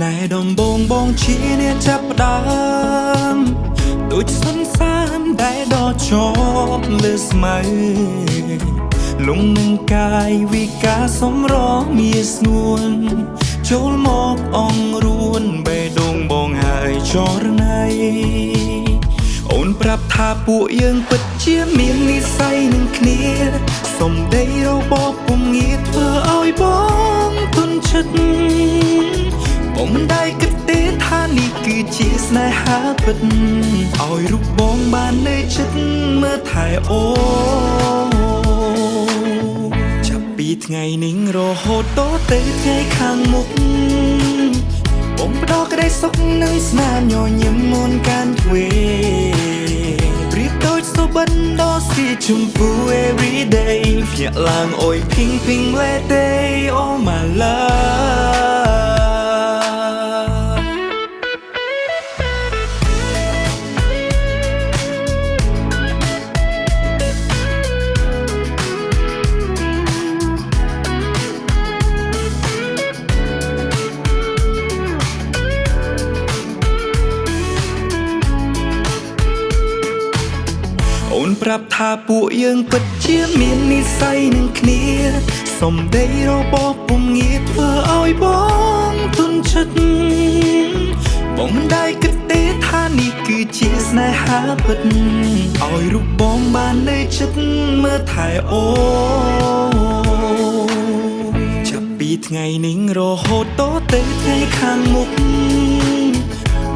ណែដំបងបងជាអ្នកចាប់ផ្ដើមដូចសុនសានដែលដល់ជាប់លើស្មៅលងនឹងកាយវិការសម្រមាស្នួនចូលមកអង្រួនបេះដូងបងហើយចរណៃអូនប្រាប់ថាពួកយើងពិតជាមាននិស្ស័យនឹងគ្នាសំដីរបស់ពុំងាយធ្វើឲ្យបងទុនចិត្តបងមិនได้គិតទេថានេះគឺជាស្នេហាពិតឲ្យរូបបងបាននៅចិត្តមើលថែអូចាប់ពីថ្ងៃនេះរហូតតទៅថ្ងៃខាងមុខបងផ្ដោក្តីសុខនឹងស្នាមញញឹមមុនកាន់ទ្វេប្រៀបដូចសុបិនដ៏ស៊ីជម្ពូ every day ភ្ញាក់ឡើងអុយភីងភីងលេទេ oh my loveអូនប្រាប់ថាពួកយើងពិតជាមាននិស្ស័យនឹងគ្នាសំដីរបស់ពុំងាយធ្វើឲ្យបងទុនចិត្តបងមិនได้គិតទេថានេះគឺជាស្នេហាពិតឲ្យរូបបងបាននៅចិត្តមើលថែអូចាប់ពីថ្ងៃនេះរហូតតទៅថ្ងៃខាងមុខ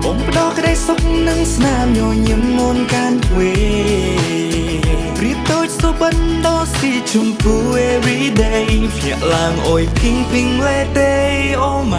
បងផ្ដោក្តីសុខនឹងស្នាមញញឹមមុនកាន់ទ្វេប្រៀបដូចសុបិនដ៏ស៊ីជម្ពូ every day ភ្ញាក់ឡើងអុយភីងភីងលេទេ oh my